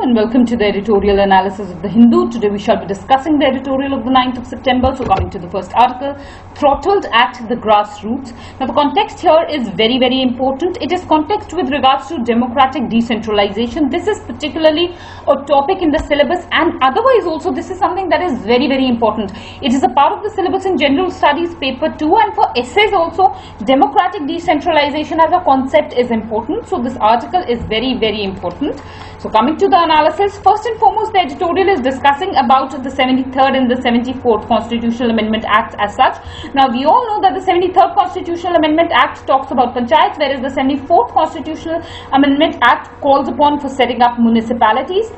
and welcome to the editorial analysis of the Hindu. Today we shall be discussing the editorial of the 9th of September. So coming to the first article, throttled at the grassroots. Now the context here is very important. It is context with regards to democratic decentralization. This is particularly a topic in the syllabus, and otherwise also this is something that is very important. It is a part of the syllabus in general studies paper 2, and for essays also democratic decentralization as a concept is important. So this article is very important. So coming to the analysis, first and foremost the editorial is discussing about the 73rd and the 74th Constitutional Amendment Acts as such. Now we all know that the 73rd Constitutional Amendment Act talks about panchayats, whereas the 74th Constitutional Amendment Act calls upon for setting up municipalities.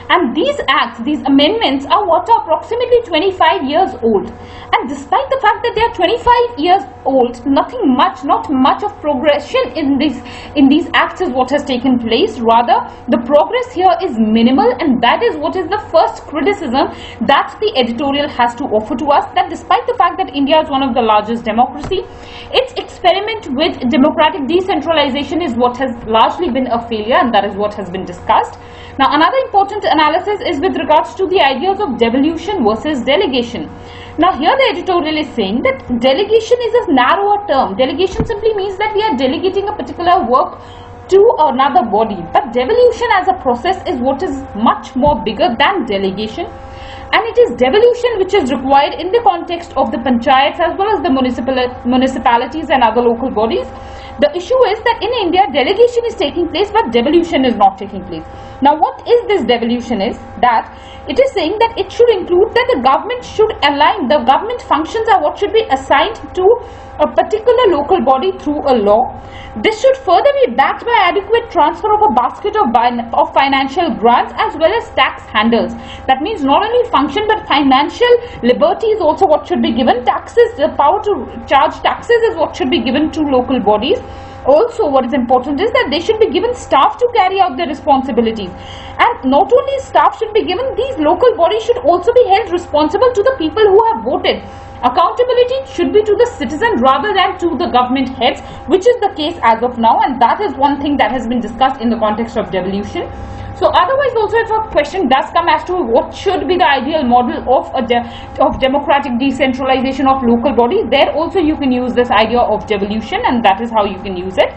And these acts, these amendments are what are approximately 25 years old. And despite the fact that they are 25 years old, not much of progression in these acts is what has taken place. Rather, the progress here is minimal, and that is what is the first criticism that the editorial has to offer to us, that despite the fact that India is one of the largest democracy, its experiment with democratic decentralization is what has largely been a failure, and that is what has been discussed. Now another important analysis is with regards to the ideas of devolution versus delegation. Now here the editorial is saying that delegation is a narrower term. Delegation simply means that we are delegating a particular work to another body, but devolution as a process is what is much more bigger than delegation, and it is devolution which is required in the context of the panchayats as well as the municipalities and other local bodies. The issue is that in India delegation is taking place but devolution is not taking place. Now what is this devolution is that it is saying that it should include that the government should align, the government functions are what should be assigned to a particular local body through a law. This should further be backed by adequate transfer of a basket of financial grants as well as tax handles. That means not only function but financial liberty is also what should be given. Taxes, the power to charge taxes is what should be given to local bodies. Also what is important is that they should be given staff to carry out their responsibilities, and not only staff should be given, these local bodies should also be held responsible to the people who have voted. Accountability should be to the citizen rather than to the government heads, which is the case as of now, and that is one thing that has been discussed in the context of devolution. So otherwise also if a question does come as to what should be the ideal model of democratic decentralization of local bodies, there also you can use this idea of devolution, and that is how you can use it.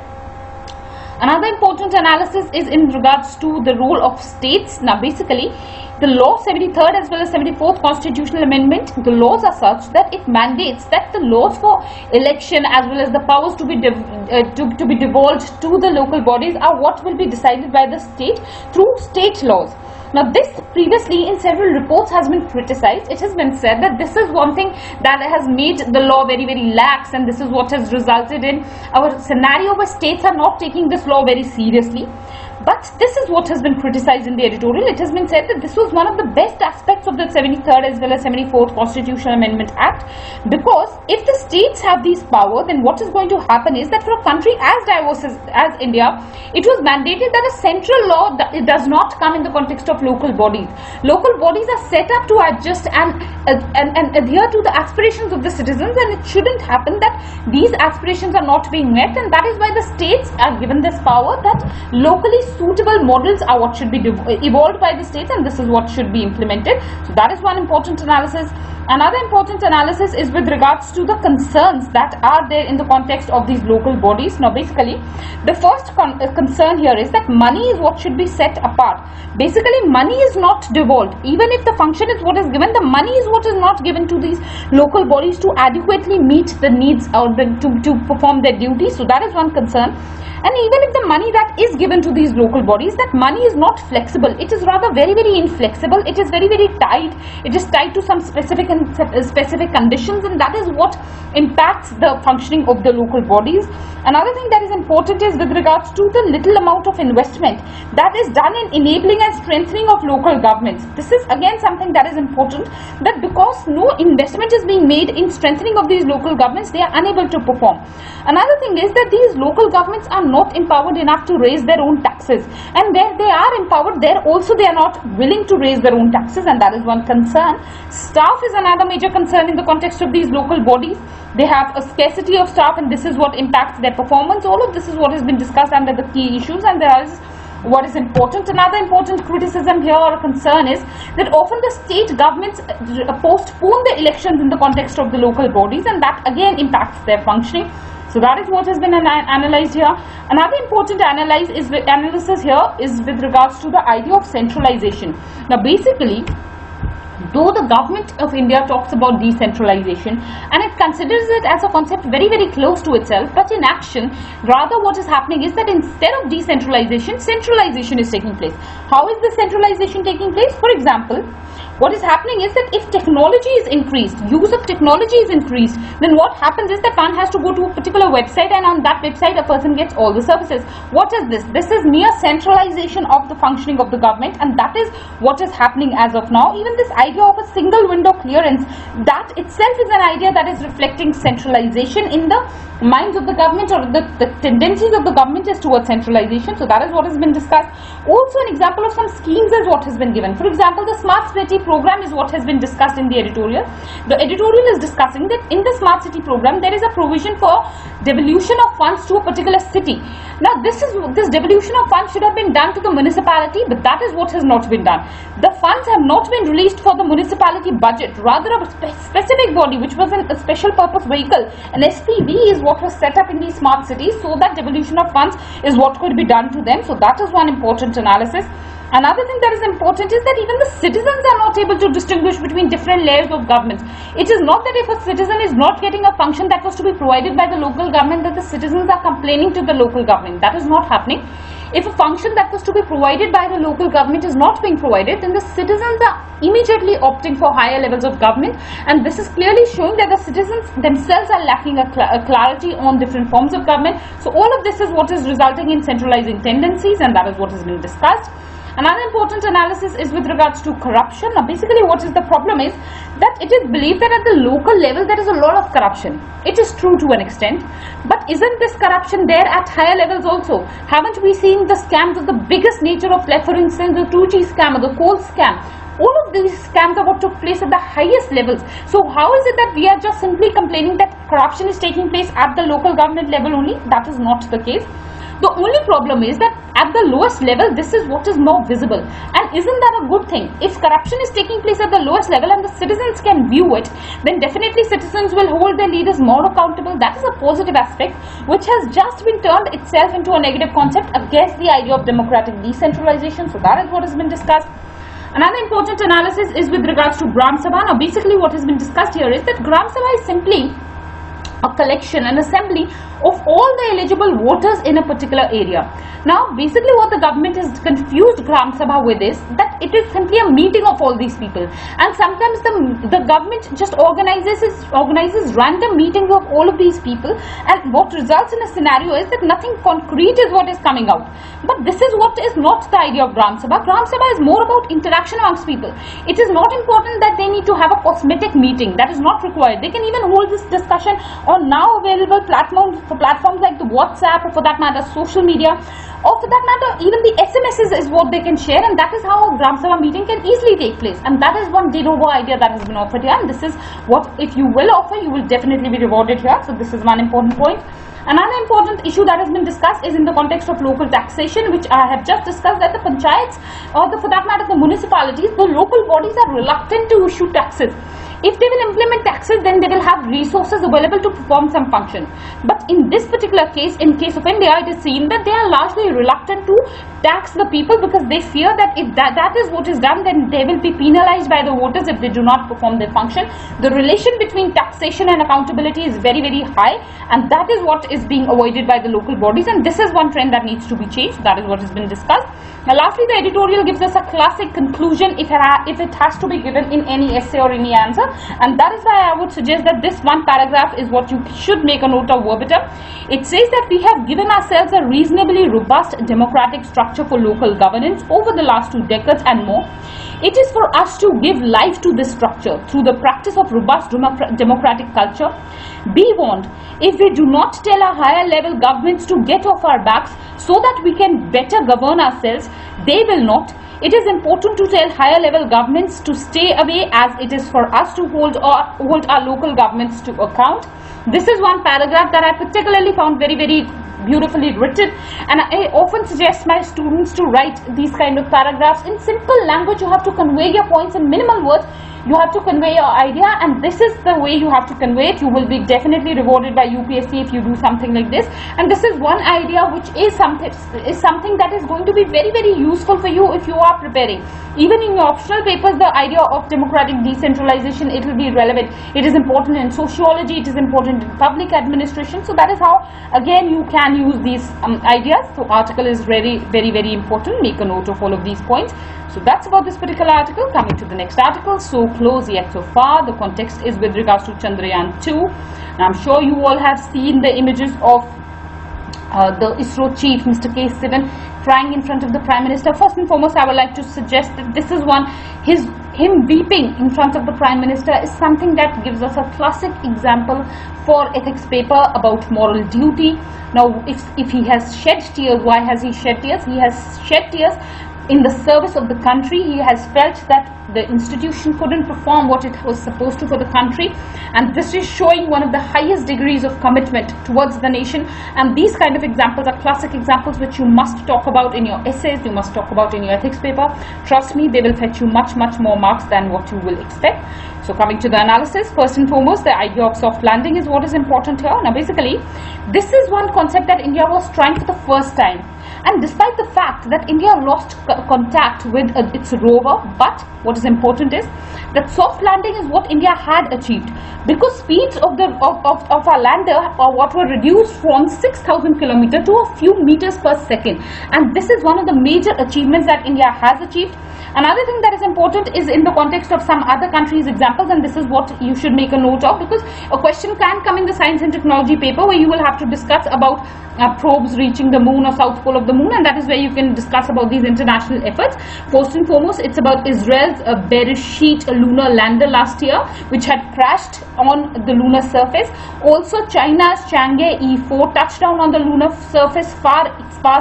Another important analysis is in regards to the role of states. Now basically the law 73rd as well as 74th Constitutional Amendment, the laws are such that it mandates that the laws for election as well as the powers to be devolved to the local bodies are what will be decided by the state through state laws. Now this previously in several reports has been criticized. It has been said that this is one thing that has made the law very lax, and this is what has resulted in our scenario where states are not taking this law very seriously. But this is what has been criticized in the editorial. It has been said that this was one of the best aspects of the 73rd as well as 74th Constitutional Amendment Act, because if the states have these power, then what is going to happen is that for a country as diverse as India, it was mandated that a central law it does not come in the context of local bodies. Local bodies are set up to adjust and adhere to the aspirations of the citizens, and it shouldn't happen that these aspirations are not being met, and that is why the states are given this power, that locally suitable models are what should be evolved by the states, and this is what should be implemented. So that is one important analysis. Another important analysis is with regards to the concerns that are there in the context of these local bodies. Now basically the first concern here is that money is what should be set apart. Basically money is not devolved. Even if the function is what is given, the money is what is not given to these local bodies to adequately meet the needs or to perform their duties. So that is one concern. And even if the money that is given to these local bodies, that money is not flexible. It is rather very inflexible. It is very tight. It is tied to some specific conditions, and that is what impacts the functioning of the local bodies. Another thing that is important is with regards to the little amount of investment that is done in enabling and strengthening of local governments. This is again something that is important, that because no investment is being made in strengthening of these local governments, they are unable to perform. Another thing is that these local governments are not empowered enough to raise their own taxes, and where they are empowered, there also they are not willing to raise their own taxes, and that is one concern. Staff is another major concern in the context of these local bodies. They have a scarcity of staff, and this is what impacts their performance. All of this is what has been discussed under the key issues, and there is what is important. Another important criticism here or concern is that often the state governments postpone the elections in the context of the local bodies, and that again impacts their functioning. So that is what has been analyzed here. Another important analysis here is with regards to the idea of centralization. Now basically, though the government of India talks about decentralization and it considers it as a concept very, very close to itself, but in action, rather what is happening is that instead of decentralization, centralization is taking place. How is the centralization taking place? For example, what is happening is that if technology is increased, use of technology is increased, then what happens is that one has to go to a particular website, and on that website a person gets all the services. What is this? This is mere centralization of the functioning of the government, and that is what is happening as of now. Even this idea of a single window clearance, that itself is an idea that is reflecting centralization in the minds of the government, or the tendencies of the government is towards centralization. So that is what has been discussed. Also an example of some schemes is what has been given. For example, the smart city program is what has been discussed in the editorial. The editorial is discussing that in the smart city program there is a provision for devolution of funds to a particular city. Now this devolution of funds should have been done to the municipality, but that is what has not been done. The funds have not been released for the municipality budget, rather a specific body which was a special purpose vehicle, an SPV, is what was set up in these smart cities, so that devolution of funds is what could be done to them. So that is one important analysis. Another thing that is important is that even the citizens are not able to distinguish between different layers of governments. It is not that if a citizen is not getting a function that was to be provided by the local government, that the citizens are complaining to the local government. That is not happening. If a function that was to be provided by the local government is not being provided, then the citizens are immediately opting for higher levels of government, and this is clearly showing that the citizens themselves are lacking a clarity on different forms of government. So all of this is what is resulting in centralizing tendencies, and that is what is being discussed. Another important analysis is with regards to corruption. Now basically what is the problem is that it is believed that at the local level there is a lot of corruption. It is true to an extent, but isn't this corruption there at higher levels also? Haven't we seen the scams of the biggest nature of, like for instance, the 2G scam or the coal scam? All of these scams are what took place at the highest levels. So how is it that we are just simply complaining that corruption is taking place at the local government level only? That is not the case. The only problem is that at the lowest level, this is what is more visible. And isn't that a good thing? If corruption is taking place at the lowest level and the citizens can view it, then definitely citizens will hold their leaders more accountable. That is a positive aspect, which has just been turned itself into a negative concept against the idea of democratic decentralization. So that is what has been discussed. Another important analysis is with regards to Gram Sabha. Now basically what has been discussed here is that Gram Sabha is simply a collection, an assembly of all the eligible voters in a particular area. Now basically what the government has confused Gram Sabha with is that it is simply a meeting of all these people, and sometimes the government just organizes random meetings of all of these people, and what results in a scenario is that nothing concrete is what is coming out. But this is what is not the idea of Gram Sabha. Gram Sabha is more about interaction amongst people. It is not important that they need to have a cosmetic meeting. That is not required. They can even hold this discussion on now available platforms like the WhatsApp, or for that matter social media, or for that matter even the SMSs is what they can share, and that is how a Gram Sabha meeting can easily take place. And that is one de novo idea that has been offered here, and this is what, if you will offer, you will definitely be rewarded here. So this is one important point. Another important issue that has been discussed is in the context of local taxation, which I have just discussed, that the panchayats, or for that matter the municipalities, the local bodies are reluctant to issue taxes. If they will implement taxes, then they will have resources available to perform some function. But in this particular case, in case of India, it is seen that they are largely reluctant to tax the people, because they fear that if that is what is done, then they will be penalized by the voters if they do not perform their function. The relation between taxation and accountability is very, very high, and that is what is being avoided by the local bodies, and this is one trend that needs to be changed. That is what has been discussed. Now lastly, the editorial gives us a classic conclusion if it has to be given in any essay or any answer, and that is why I would suggest that this one paragraph is what you should make a note of verbatim. It says that we have given ourselves a reasonably robust democratic structure for local governance over the last 2 decades and more. It is for us to give life to this structure through the practice of robust democratic culture. Be warned, if we do not tell our higher level governments to get off our backs so that we can better govern ourselves, they will not. It is important to tell higher level governments to stay away, as it is for us to hold our local governments to account. This is one paragraph that I particularly found very, very beautifully written, and I often suggest my students to write these kind of paragraphs in simple language. You have to convey your points in minimal words. You have to convey your idea, and this is the way you have to convey it. You will be definitely rewarded by UPSC if you do something like this. And this is one idea which is something that is going to be very, very useful for you if you are preparing. Even in your optional papers, the idea of democratic decentralization, it will be relevant. It is important in sociology, it is important in public administration. So that is how, again, you can use these ideas. So article is very, very, very important. Make a note of all of these points. So that's about this particular article. Coming to the next article, so close yet so far. The context is with regards to Chandrayaan 2. Now, I'm sure you all have seen the images of the ISRO chief, Mr. K. Sivan, crying in front of the Prime Minister. First and foremost, I would like to suggest that this is one, him weeping in front of the Prime Minister is something that gives us a classic example for ethics paper about moral duty. Now, if he has shed tears, why has he shed tears? He has shed tears in the service of the country. He has felt that the institution couldn't perform what it was supposed to for the country, and this is showing one of the highest degrees of commitment towards the nation. And these kind of examples are classic examples which you must talk about in your essays, you must talk about in your ethics paper. Trust me, they will fetch you much, much more marks than what you will expect. So coming to the analysis, first and foremost, the idea of soft landing is what is important here. Now basically, this is one concept that India was trying for the first time. And despite the fact that India lost contact with its rover, but what is important is that soft landing is what India had achieved, because speeds of our lander are what were reduced from 6,000 kilometers to a few meters per second, and this is one of the major achievements that India has achieved. Another thing that is important is in the context of some other countries' examples, and this is what you should make a note of, because a question can come in the science and technology paper where you will have to discuss about probes reaching the moon or south pole of the moon, and that is where you can discuss about these international efforts. First and foremost, it's about Israel's Bereshit lunar lander last year, which had crashed on the lunar surface. Also, China's Chang'e E4 touched down on the lunar surface far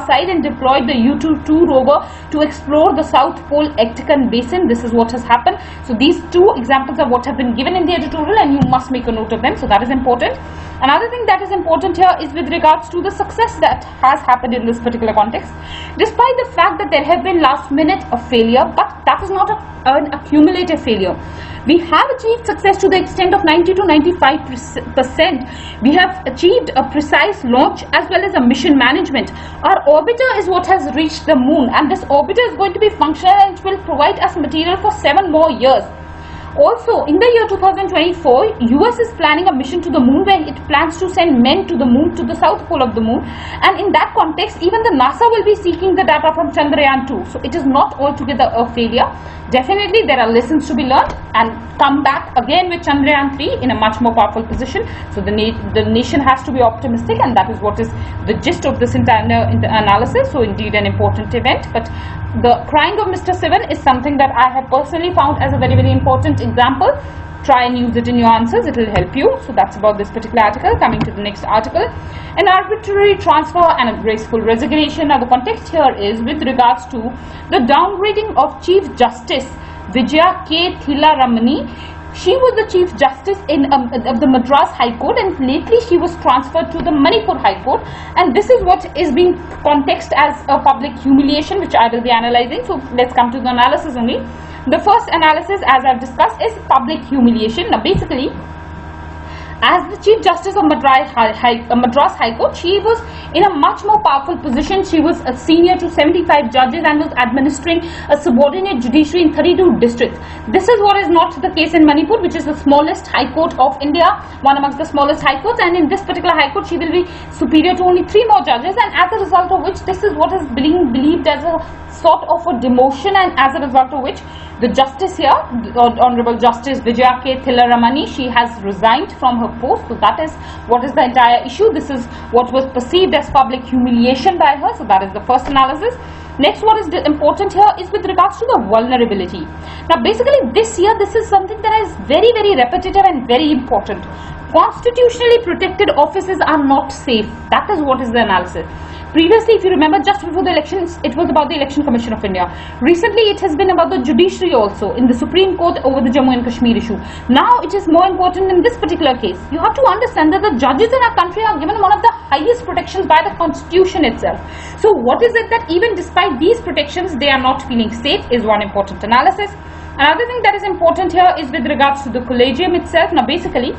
side and deployed the U-2 rover to explore the South Pole Ectican Basin. This is what has happened. So these two examples are what have been given in the editorial, and you must make a note of them. So that is important. Another thing that is important here is with regards to the success that has happened in this particular context. Despite the fact that there have been last minute of failure, but that is not an accumulative failure. We have achieved success to the extent of 90 to 95%. We have achieved a precise launch as well as a mission management. Our orbiter is what has reached the moon, and this orbiter is going to be functional and it will provide us material for 7 more years. Also, in the year 2024, US is planning a mission to the moon where it plans to send men to the moon, to the south pole of the moon, and in that context, even the NASA will be seeking the data from Chandrayaan 2. So it is not altogether a failure. Definitely there are lessons to be learned, and come back again with Chandrayaan 3 in a much more powerful position. So the nation has to be optimistic, and that is what is the gist of this entire analysis. So indeed an important event, but the crying of Mr. Sivan is something that I have personally found as a very, very important example. Try and use it in your answers, it will help you. So that's about this particular article. Coming to the next article, an arbitrary transfer and a graceful resignation. Now the context here is with regards to the downgrading of Chief Justice Vijaynagar. She was the Chief Justice of the Madras High Court, and lately she was transferred to the Manipur High Court, and this is what is being context as a public humiliation, which I will be analyzing. So let's come to the analysis only. The first analysis, as I've discussed, is public humiliation. Now basically, as the Chief Justice of Madras High Court, she was in a much more powerful position. She was a senior to 75 judges and was administering a subordinate judiciary in 32 districts. This is what is not the case in Manipur, which is the smallest high court of India, one amongst the smallest high courts, and in this particular high court she will be superior to only 3 more judges, and as a result of which this is what is being believed as a sort of a demotion, and as a result of which the justice here, Honorable Justice Vijaya K. Thillaramani, she has resigned from her post. So that is what is the entire issue. This is what was perceived as public humiliation by her. So that is the first analysis. Next, what is important here is with regards to the vulnerability. Now basically this year, this is something that is very, very repetitive and very important. Constitutionally protected offices are not safe. That is what is the analysis. Previously, if you remember, just before the elections, it was about the Election Commission of India. Recently, it has been about the judiciary also in the Supreme Court over the Jammu and Kashmir issue. Now, it is more important in this particular case. You have to understand that the judges in our country are given one of the highest protections by the Constitution itself. So, what is it that even despite these protections, they are not feeling safe is one important analysis. Another thing that is important here is with regards to the collegium itself. Now, basically,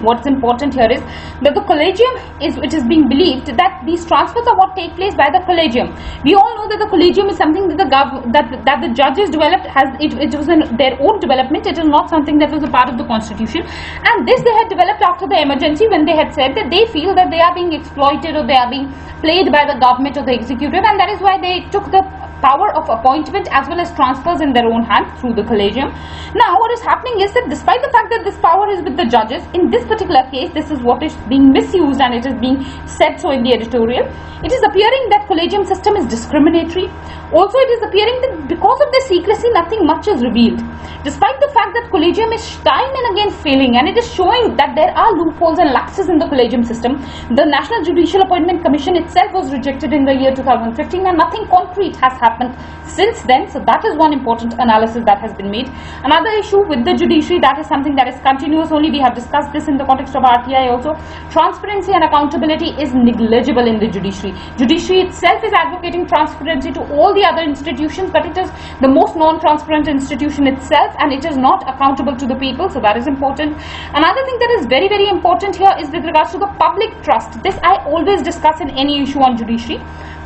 what's important here is that the collegium is, it is being believed that these transfers are what take place by the collegium. We all know that the collegium is something that the judges developed, it was in their own development. It is not something that was a part of the Constitution, and this they had developed after the emergency, when they had said that they feel that they are being exploited or they are being played by the government or the executive, and that is why they took the power of appointment as well as transfers in their own hand through the collegium. Now, what is happening is that despite the fact that this power is with the judges, in this particular case, this is what is being misused, and it is being said so in the editorial. It is appearing that collegium system is discriminatory. Also, it is appearing that because of the secrecy, nothing much is revealed. Despite the fact that collegium is time and again failing, and it is showing that there are loopholes and lapses in the collegium system. The National Judicial Appointment Commission itself was rejected in the year 2015, and nothing concrete has happened since then. So that is one important analysis that has been made. Another issue with the judiciary, that is something that is continuous only. We have discussed this in the context of RTI also. Transparency and accountability is negligible in the judiciary. Judiciary itself is advocating transparency to all the other institutions, but it is the most non-transparent institution itself, and it is not accountable to the people. So that is important. Another thing that is very, very important here is with regards to the public trust. This I always discuss in any issue on judiciary.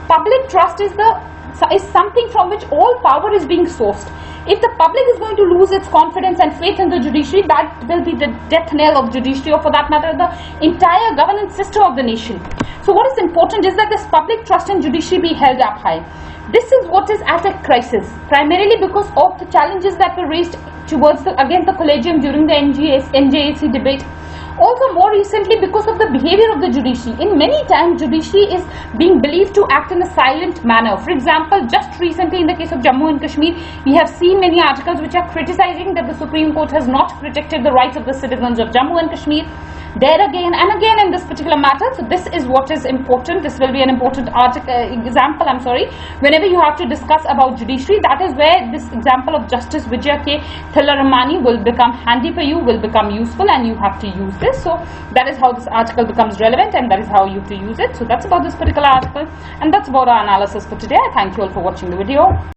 Public trust is something from which all power is being sourced. If the public is going to lose its confidence and faith in the judiciary, that will be the death knell of judiciary, or for that matter, the entire governance system of the nation. So what is important is that this public trust in judiciary be held up high. This is what is at a crisis, primarily because of the challenges that were raised against the collegium during the NJAC debate. Also, more recently, because of the behavior of the judiciary. In many times, judiciary is being believed to act in a silent manner. For example, just recently in the case of Jammu and Kashmir, we have seen many articles which are criticizing that the Supreme Court has not protected the rights of the citizens of Jammu and Kashmir. There again and again in this particular matter. So this is what is important. This will be an important example, whenever you have to discuss about judiciary. That is where this example of Justice Vijay K. Thillaramani will become handy for you, will become useful, and you have to use this. So that is how this article becomes relevant, and that is how you have to use it. So that's about this particular article, and that's about our analysis for today. I thank you all for watching the video.